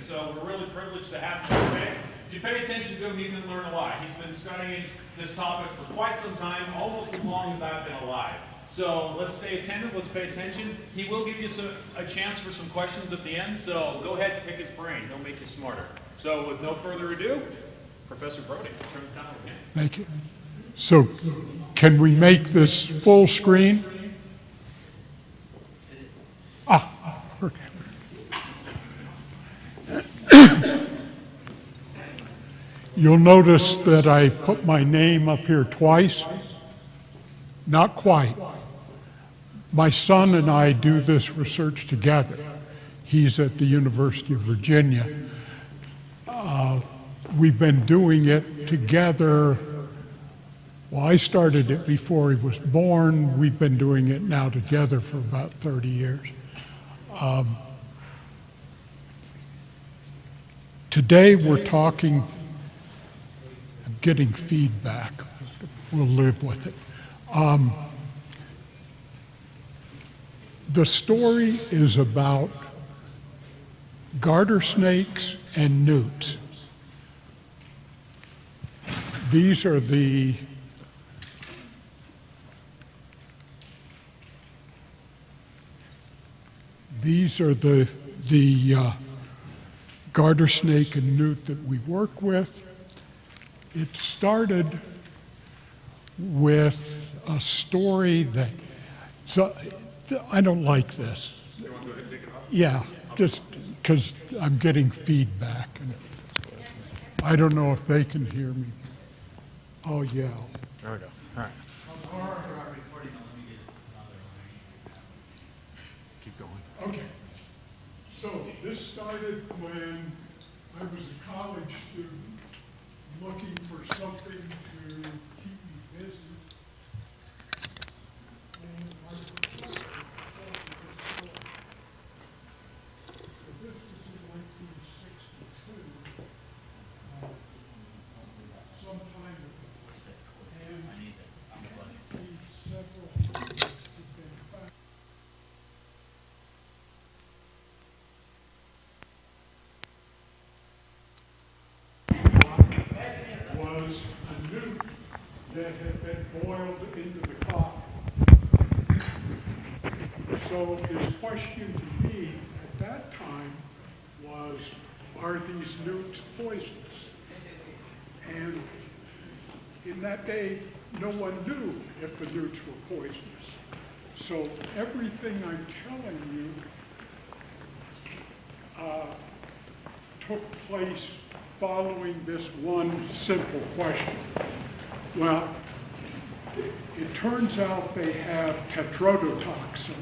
so we're really privileged to have him today. If you pay attention to him, you can learn a lot. He's been studying this topic for quite some time, almost as long as I've been alive. So let's stay attentive, let's pay attention. He will give you a chance for some questions at the end, so go ahead and pick his brain. He'll make you smarter. So with no further ado, Professor Brodie, turn the time again. Thank you. So can we make this full screen? Okay. You'll notice that I put my name up here twice. Not quite. My son and I do this research together. He's at the University of Virginia. We've been doing it together. Well, I started it before he was born. We've been doing it now together for about 30 years. Today we're talking, I'm getting feedback. We'll live with it. The story is about garter snakes and newts. These are the garter snake and newt that we work with. It started with a story that, so I don't like this. You want to go ahead and take it off? Yeah, just because I'm getting feedback. And I don't know if they can hear me. I'll yell. There we go. All right. Keep going. Okay. So this started when I was a college student looking for something to keep me busy. And I was told this story. So this was in 1962, some time ago. And several hundreds have been found. Was a newt that had been boiled into the cotton. So his question to me at that time was, are these newts poisonous? And in that day, no one knew if the newts were poisonous. So everything I'm telling you took place following this one simple question. Well, it turns out they have tetrodotoxin.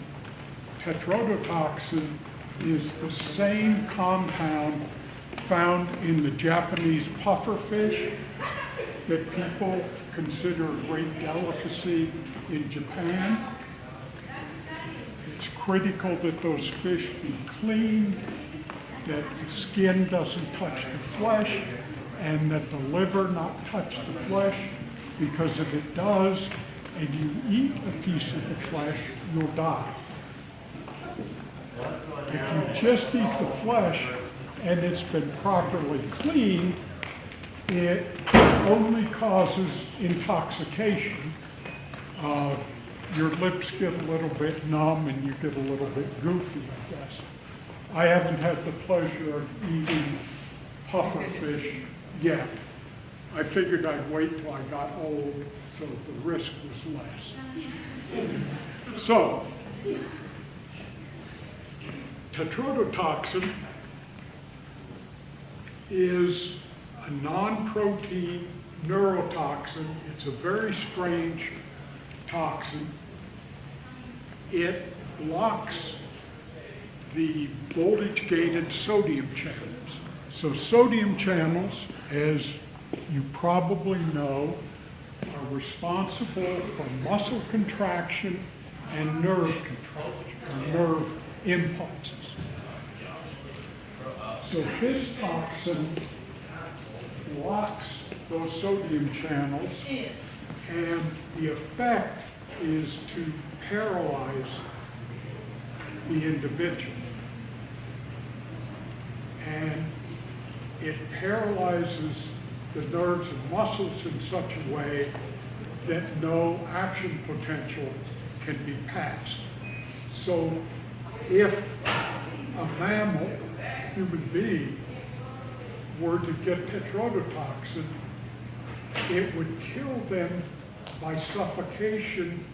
Tetrodotoxin is the same compound found in the Japanese pufferfish that people consider a great delicacy in Japan. It's critical that those fish be cleaned, that the skin doesn't touch the flesh, and that the liver not touch the flesh, because if it does, and you eat a piece of the flesh, you'll die. If you just eat the flesh and it's been properly cleaned, it only causes intoxication. Your lips get a little bit numb and you get a little bit goofy, I guess. I haven't had the pleasure of eating pufferfish yet. I figured I'd wait till I got old so the risk was less. So, tetrodotoxin is a non-protein neurotoxin. It's a very strange toxin. It blocks the voltage-gated sodium channels. So sodium channels, as you probably know, are responsible for muscle contraction and nerve control, nerve impulses. So his toxin blocks those sodium channels, and the effect is to paralyze the individual. And it paralyzes the nerves and muscles in such a way that no action potential can be passed. So if a mammal, human being, were to get tetrodotoxin, it would kill them by suffocation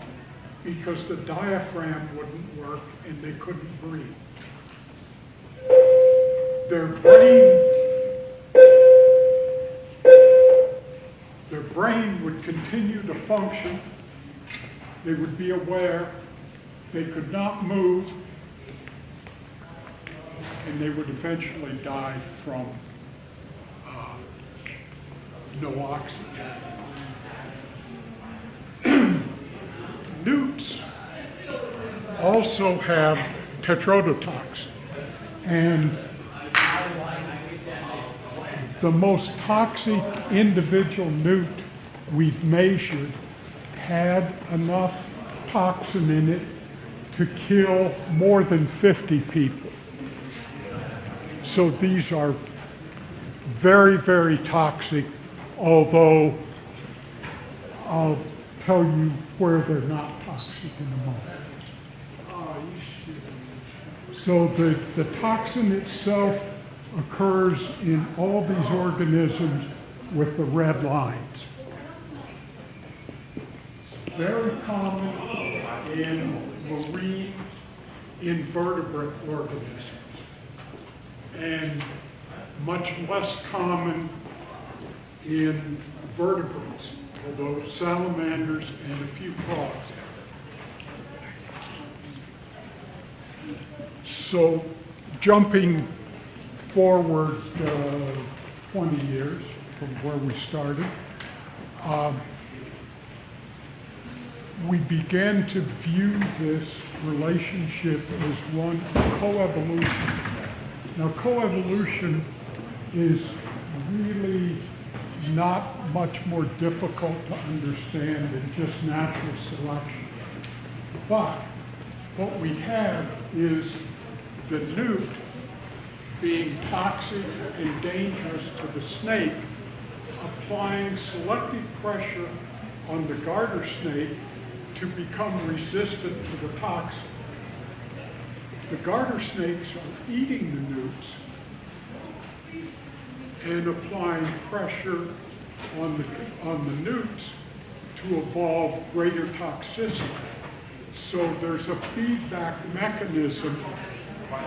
because the diaphragm wouldn't work and they couldn't breathe. Their brain would continue to function. They would be aware. They could not move, and they would eventually die from no oxygen. Newts also have tetrodotoxin, and the most toxic individual newt we've measured had enough toxin in it to kill more than 50 people. So these are very, very toxic, although I'll tell you where they're not toxic in a moment. So the toxin itself occurs in all these organisms with the red lines. Very common in marine invertebrate organisms, and much less common in vertebrates, although salamanders and a few frogs. So jumping forward 20 years from where we started, we began to view this relationship as one of coevolution. Now, coevolution is really not much more difficult to understand than just natural selection. But what we have is the newt being toxic and dangerous to the snake, applying selective pressure on the garter snake to become resistant to the toxin. The garter snakes are eating the newts and applying pressure on the newts to evolve greater toxicity. So there's a feedback mechanism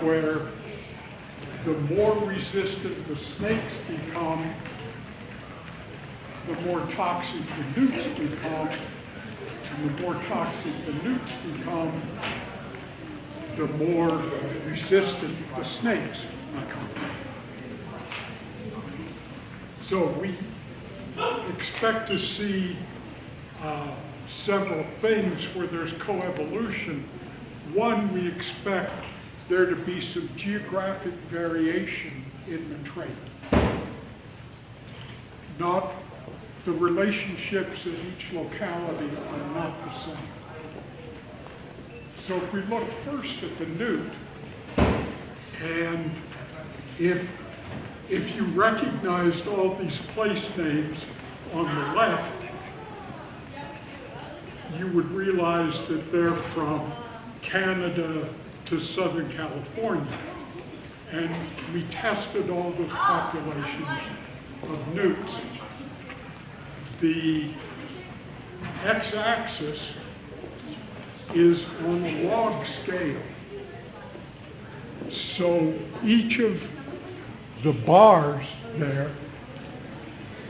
where the more resistant the snakes become, the more toxic the newts become, and the more toxic the newts become, the more resistant the snakes become. So we expect to see several things where there's coevolution. One, we expect there to be some geographic variation in the trait. Not the relationships in each locality are not the same. So if we look first at the newt, and if you recognized all these place names on the left, you would realize that they're from Canada to Southern California. And we tested all those populations of newts. The x-axis is on a log scale. So each of the bars there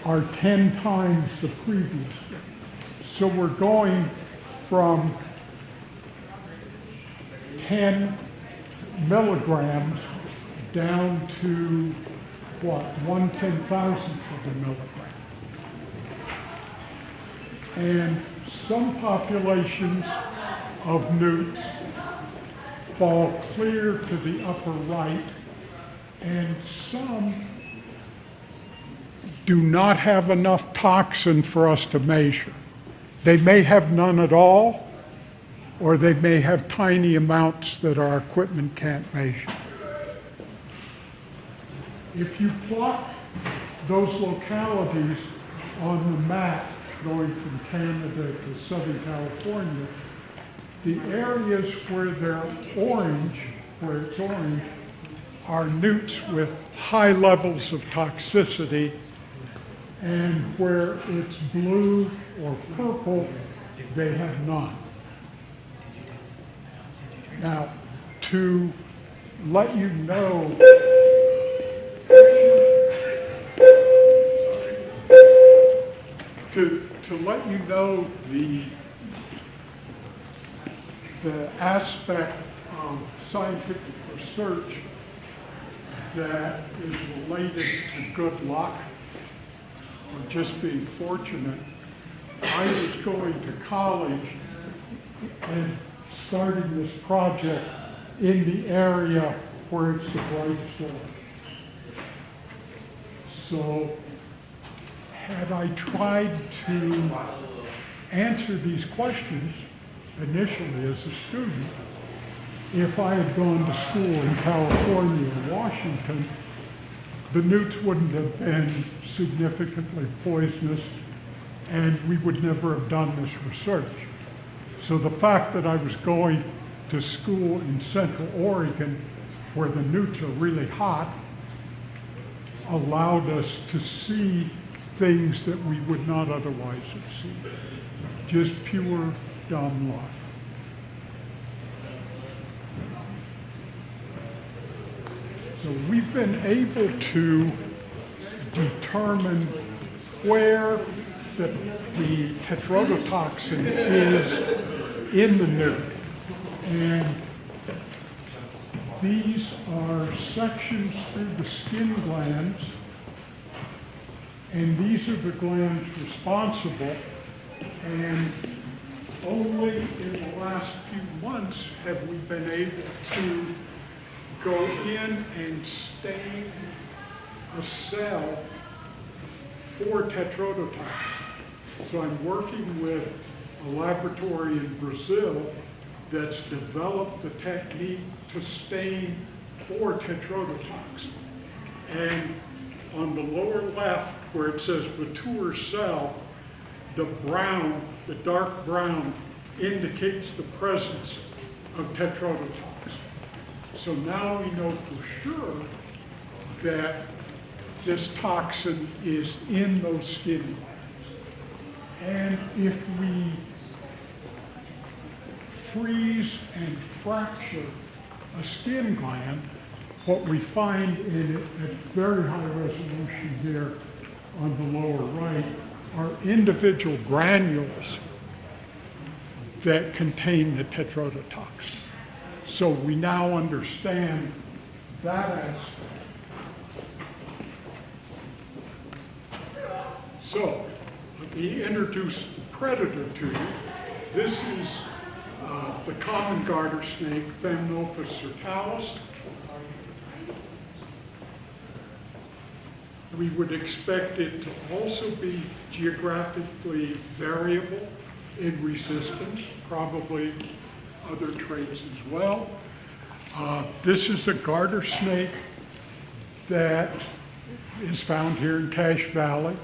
are 10 times the previous. So we're going from 10 milligrams down to what, 1/10,000th of a milligram. And some populations of newts fall clear to the upper right, and some do not have enough toxin for us to measure. They may have none at all, or they may have tiny amounts that our equipment can't measure. If you plot those localities on the map going from Canada to Southern California, the areas where they're orange, where it's orange, are newts with high levels of toxicity, and where it's blue or purple, they have none. Now, to let you know, to let you know the aspect of scientific research that is related to good luck or just being fortunate, I was going to college and starting this project in the area where it's the brightest light. So had I tried to answer these questions initially as a student, if I had gone to school in California or Washington, the newts wouldn't have been significantly poisonous, and we would never have done this research. So the fact that I was going to school in Central Oregon, where the newts are really hot, allowed us to see things that we would not otherwise have seen. Just pure dumb luck. So we've been able to determine where the tetrodotoxin is in the newt. And these are sections through the skin glands, and these are the glands responsible. And only in the last few months have we been able to go in and stain a cell for tetrodotoxin. So I'm working with a laboratory in Brazil that's developed the technique to stain for tetrodotoxin. And on the lower left, where it says mature cell, the brown, the dark brown, indicates the presence of tetrodotoxin. So now we know for sure that this toxin is in those skin glands. And if we freeze and fracture a skin gland, what we find in it at very high resolution here on the lower right are individual granules that contain the tetrodotoxin. So we now understand that aspect. So let me introduce the predator to you. This is the common garter snake, Thamnophis circalis. We would expect it to also be geographically variable in resistance, probably other traits as well. This is a garter snake that is found here in Cache Valley.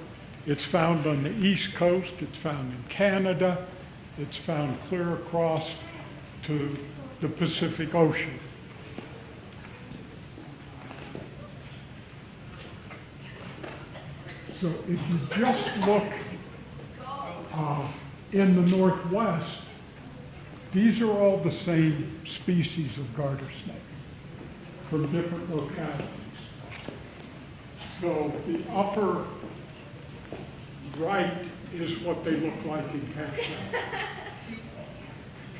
It's found on the East Coast, it's found in Canada, it's found clear across to the Pacific Ocean. So if you just look in the Northwest, these are all the same species of garter snake from different localities. So the upper right is what they look like in Cache Valley.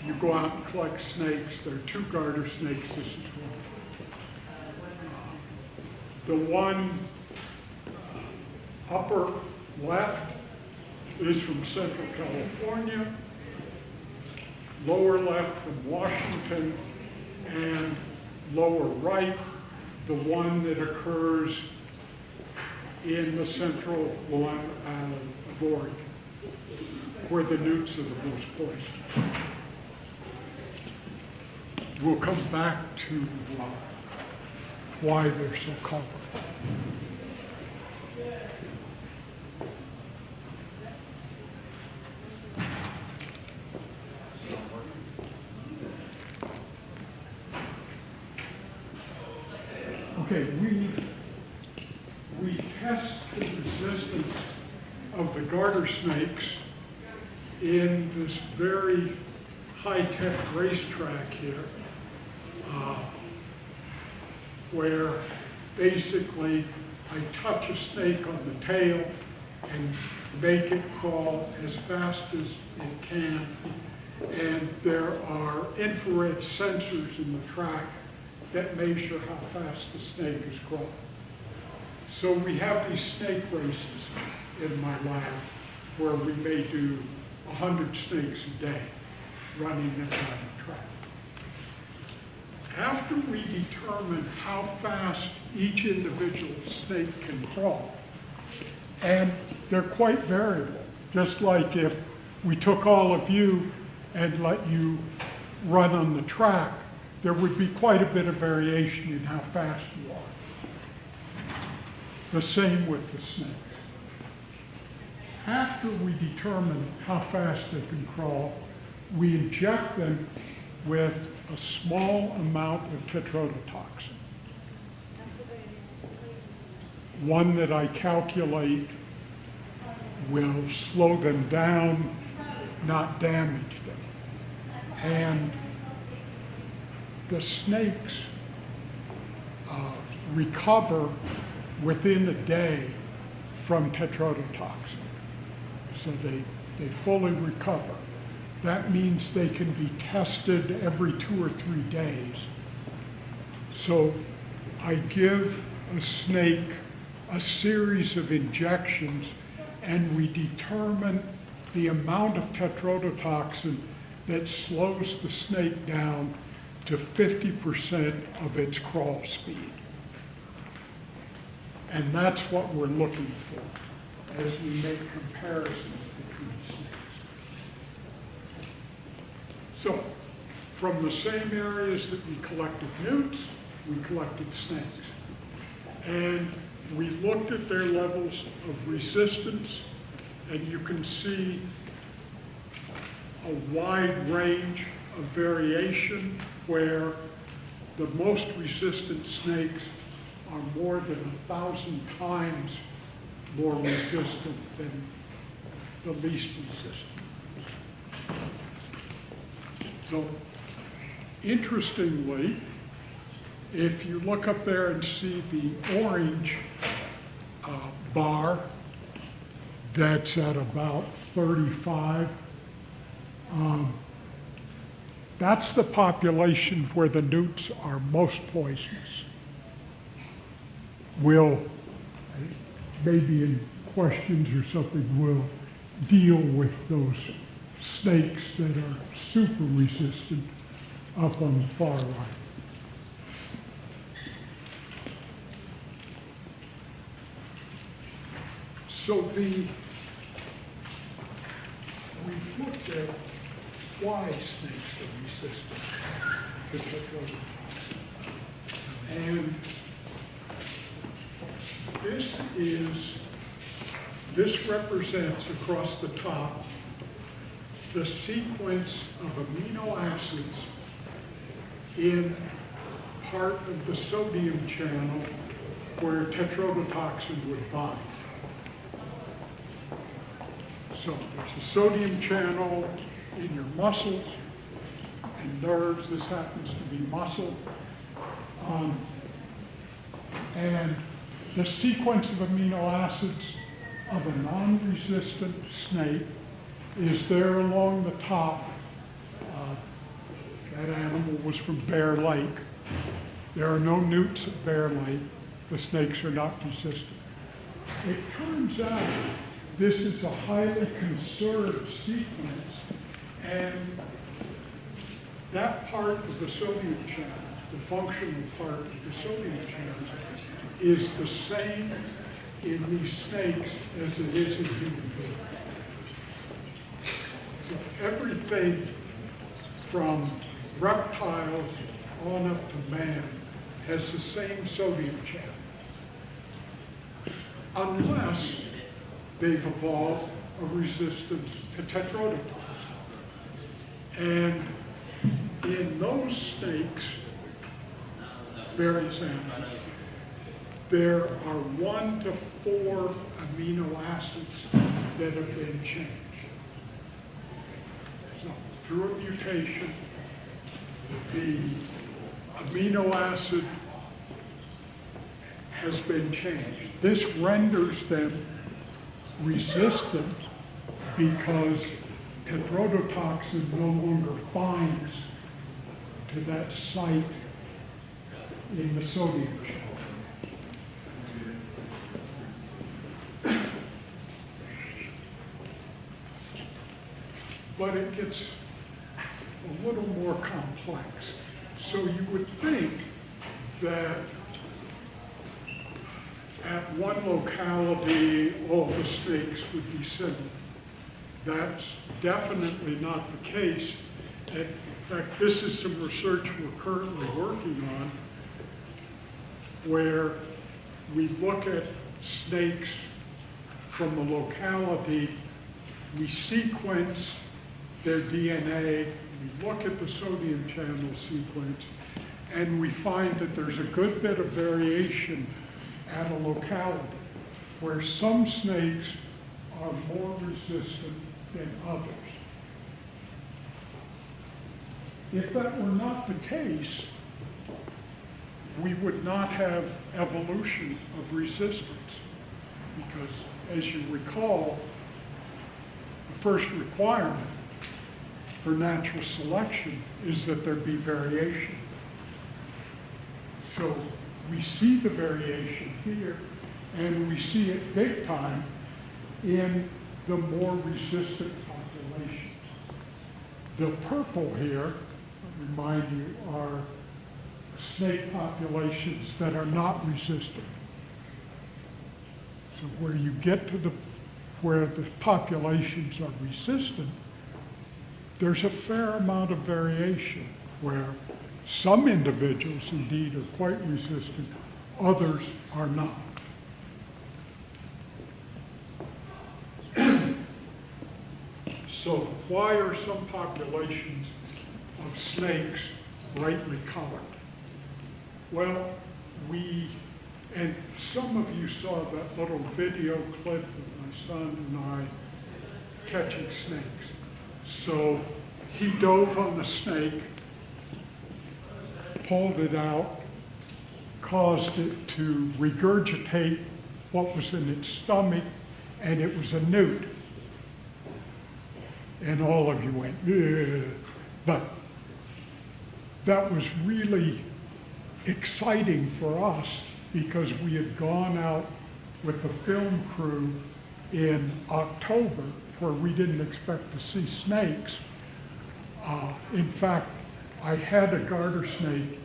You go out and collect snakes. There are two garter snakes. This is one. The one upper left is from Central California, lower left from Washington, and lower right, the one that occurs in the central one of Oregon, where the newts are the most poisonous. We'll come back to why they're so colorful. test the resistance of the garter snakes in this very high-tech racetrack here, where basically I touch a snake on the tail and make it crawl as fast as it can. And there are infrared sensors in the track that measure how fast the snake is crawling. So we have these snake races in my lab where we may do 100 snakes a day running them on the track. After we determine how fast each individual snake can crawl, and they're quite variable, just like if we took all of you and let you run on the track, there would be quite a bit of variation in how fast you are. The same with the snakes. After we determine how fast they can crawl, we inject them with a small amount of tetrodotoxin. One that I calculate will slow them down, not damage them. And the snakes recover within a day from tetrodotoxin. So they fully recover. That means they can be tested every 2 or 3 days. So I give a snake a series of injections, and we determine the amount of tetrodotoxin that slows the snake down to 50% of its crawl speed. And that's what we're looking for as we make comparisons between snakes. So, from the same areas that we collected newts, we collected snakes. And we looked at their levels of resistance, and you can see a wide range of variation where the most resistant snakes are more than 1,000 times more resistant than the least resistant. So, interestingly, if you look up there and see the orange bar that's at about 35, that's the population where the newts are most poisonous. We'll, maybe in questions or something, we'll deal with those snakes that are super resistant up on the far right. So we've looked at why snakes are resistant to tetrodotoxin. And this represents across the top the sequence of amino acids in part of the sodium channel where tetrodotoxin would bind. So there's a sodium channel in your muscles and nerves. This happens to be muscle. And the sequence of amino acids of a non-resistant snake is there along the top. That animal was from Bear Lake. There are no newts at Bear Lake. The snakes are not resistant. It turns out this is a highly conserved sequence, and that part of the sodium channel, the functional part of the sodium channel, is the same in these snakes as it is in human beings. So everything from reptiles on up to man has the same sodium channel, unless they've evolved a resistance to tetrodotoxin. And in those snakes, various animals, there are 1 to 4 amino acids that have been changed. So through a mutation, the amino acid has been changed. This renders them resistant because tetrodotoxin no longer binds to that site in the sodium channel. But it gets a little more complex. So you would think that at one locality, all the snakes would be similar. That's definitely not the case. In fact, this is some research we're currently working on where we look at snakes from a locality, we sequence their DNA, we look at the sodium channel sequence, and we find that there's a good bit of variation at a locality where some snakes are more resistant than others. If that were not the case, we would not have evolution of resistance, because as you recall, the first requirement for natural selection is that there be variation. So we see the variation here, and we see it big time in the more resistant populations. The purple here, remind you, are snake populations that are not resistant. So where you get to where the populations are resistant, there's a fair amount of variation where some individuals indeed are quite resistant, others are not. So why are some populations of snakes brightly colored? Well, and some of you saw that little video clip of my son and I catching snakes. So he dove on the snake, pulled it out, caused it to regurgitate what was in its stomach, and it was a newt. And all of you went, ugh. But that was really exciting for us because we had gone out with the film crew in October where we didn't expect to see snakes. In fact, I had a garter snake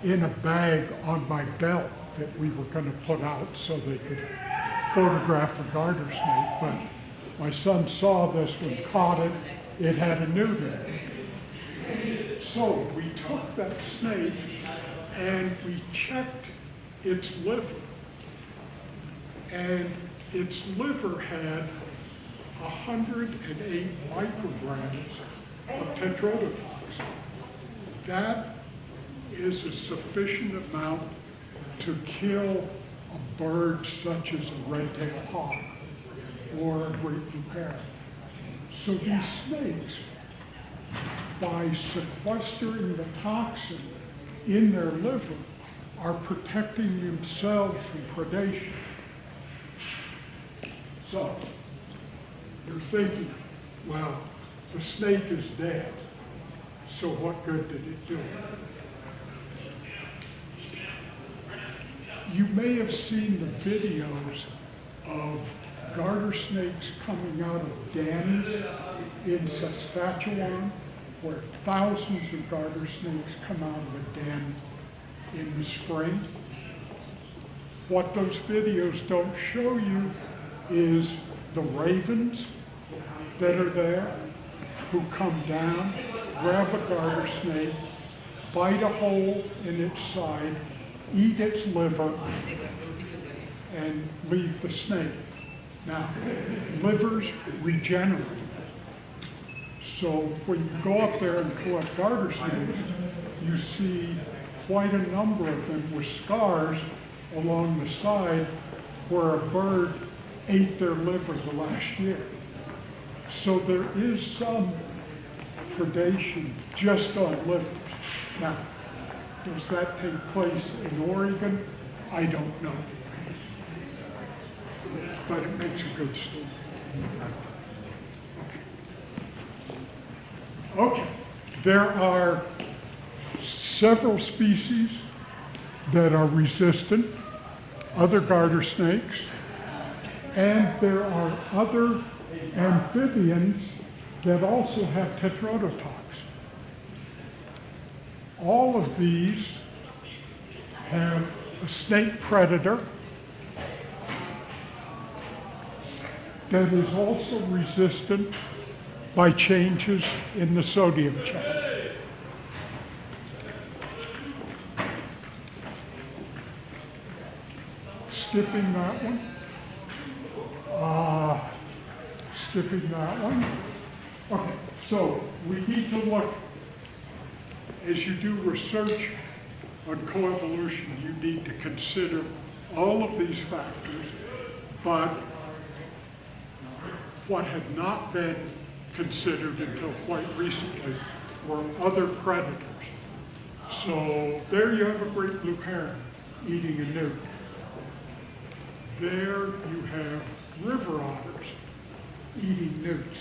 in a bag on my belt that we were going to put out so they could photograph a garter snake, but my son saw this one, caught it, it had a newt in it. So we took that snake and we checked its liver, and its liver had 108 micrograms of tetrodotoxin. That is a sufficient amount to kill a bird such as a red-tailed hawk or a great blue parrot. So these snakes, by sequestering the toxin in their liver, are protecting themselves from predation. So you're thinking, well, the snake is dead, so what good did it do? You may have seen the videos of garter snakes coming out of dens in Saskatchewan, where thousands of garter snakes come out of a den in the spring. What those videos don't show you is the ravens that are there who come down, grab a garter snake, bite a hole in its side, eat its liver, and leave the snake. Now, livers regenerate. So when you go up there and collect garter snakes, you see quite a number of them with scars along the side where a bird ate their liver the last year. So there is some predation just on livers. Now, does that take place in Oregon? I don't know. But it makes a good story. Okay, there are several species that are resistant, other garter snakes, and there are other amphibians that also have tetrodotoxin. All of these have a snake predator that is also resistant by changes in the sodium channel. Skipping that one. Skipping that one. Okay, so we need to look, as you do research on coevolution, you need to consider all of these factors, but what had not been considered until quite recently were other predators. So there you have a great blue heron eating a newt. There you have river otters eating newts.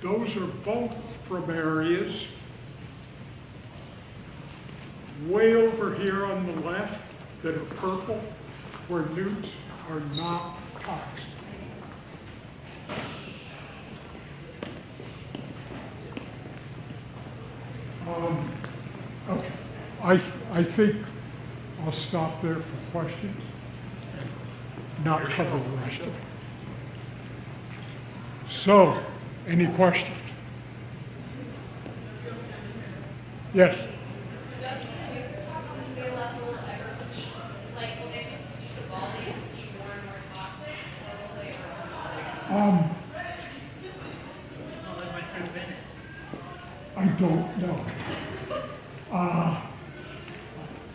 Those are both from areas way over here on the left that are purple, where newts are not toxic. Okay, I think I'll stop there for questions, not cover the rest of it. So, any questions? Yes? Does the toxicity level ever peak? Like, will they just keep evolving to be more and more toxic, or will they ever? I don't know.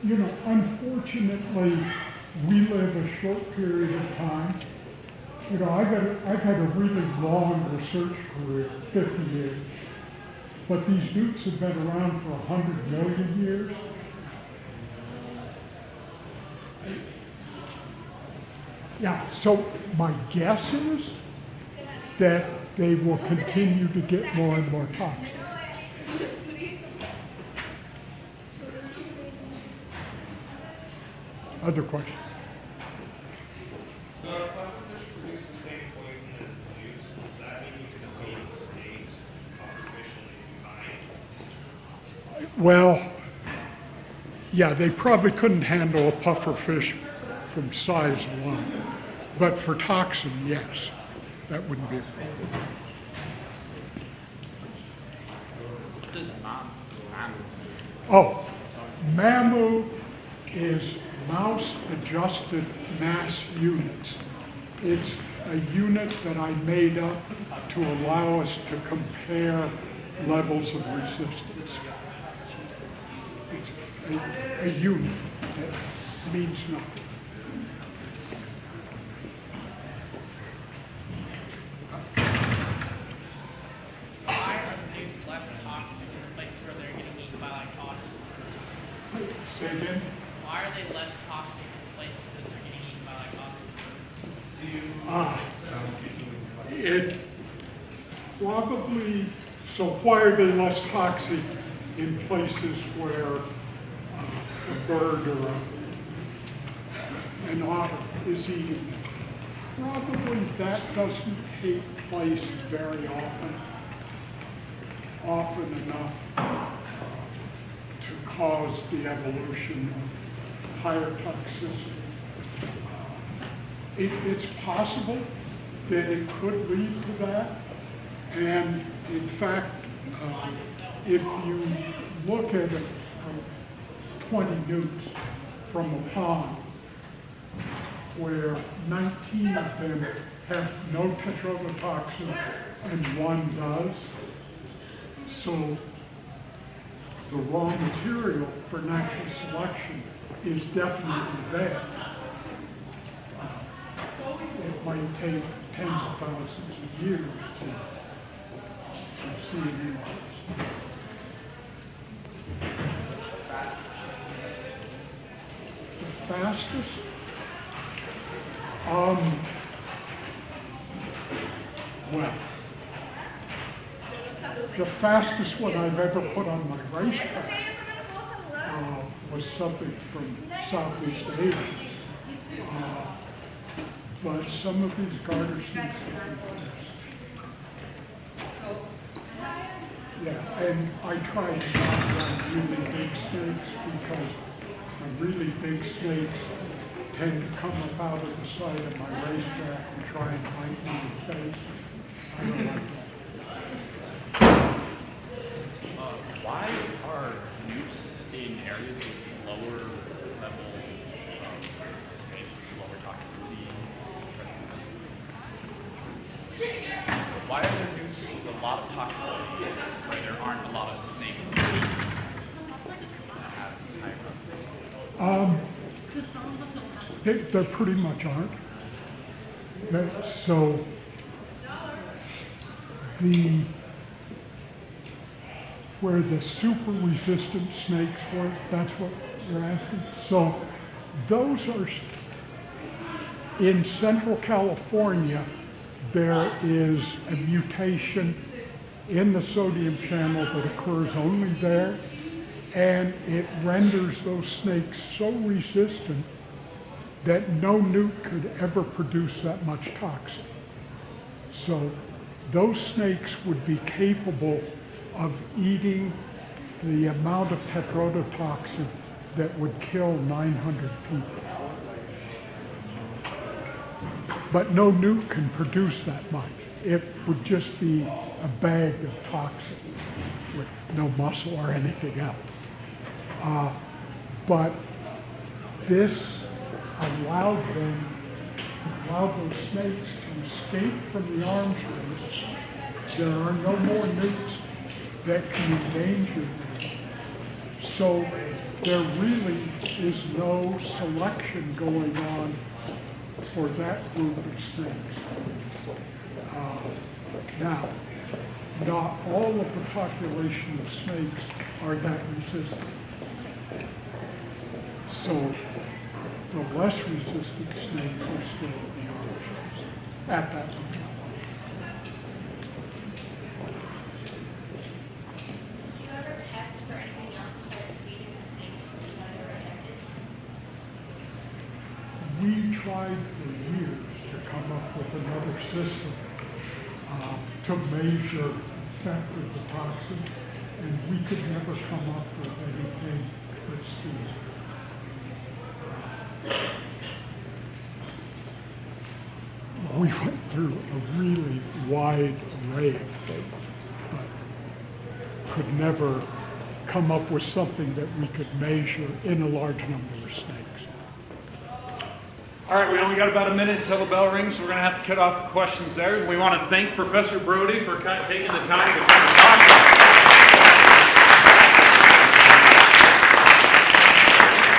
You know, unfortunately, we live a short period of time. You know, I've had a really long research career, 50 years. But these newts have been around for 100 million years. Yeah, so my guess is that they will continue to get more and more toxic. Other questions? So if pufferfish produce the same poison as newts, does that mean you can feed snakes artificially behind? Well, yeah, they probably couldn't handle a pufferfish from size alone. But for toxin, yes, that wouldn't be a problem. Oh, MAMU is mouse-adjusted mass units. It's a unit that I made up to allow us to compare levels of resistance. It's a unit that means nothing. Why are the newts less toxic in places where they're getting eaten by like otters? Say again? Why are they less toxic in places that they're getting eaten by like otters? It probably, so why are they less toxic in places where a bird or an otter is eating them? Probably that doesn't take place very often enough to cause the evolution of higher toxicity. It's possible that it could lead to that, and in fact, if you look at 20 newts from a pond where 19 of them have no tetrodotoxin and one does, so the raw material for natural selection is definitely there. It might take tens of thousands of years to see an increase. The fastest? Well, the fastest one I've ever put on my racetrack was something from Southeast Asia. But some of these garter snakes are fast. Yeah, and I try to not run really big snakes because the really big snakes tend to come up out of the side of my racetrack and try and bite me in the face. I don't like that. Why are newts in areas with lower level space with lower toxicity? Why are there newts with a lot of toxicity where there aren't a lot of snakes that have high growth? There pretty much aren't. So where the super resistant snakes were, that's what you're asking. So those are, in Central California, there is a mutation in the sodium channel that occurs only there, and it renders those snakes so resistant that no newt could ever produce that much toxin. So those snakes would be capable of eating the amount of tetrodotoxin that would kill 900 people. But no newt can produce that much. It would just be a bag of toxin with no muscle or anything else. But this allowed those snakes to escape from the arms race. There are no more newts that can endanger them. So there really is no selection going on for that group of snakes. Now, not all of the population of snakes are that resistant. So the less resistant snakes are still in the arms race at that time. Do you ever test for anything else besides feeding the snakes that are affected? We tried for years to come up with another system to measure effect of the toxin, and we could never come up with anything pristine. We went through a really wide array of things, but could never come up with something that we could measure in a large number of snakes. All right, we only got about a minute until the bell rings, so we're going to have to cut off the questions there. We want to thank Professor Brodie for taking the time to come and talk to us.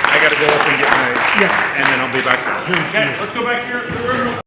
I got to go up and get my, and then I'll be back. Okay, let's go back here to the room.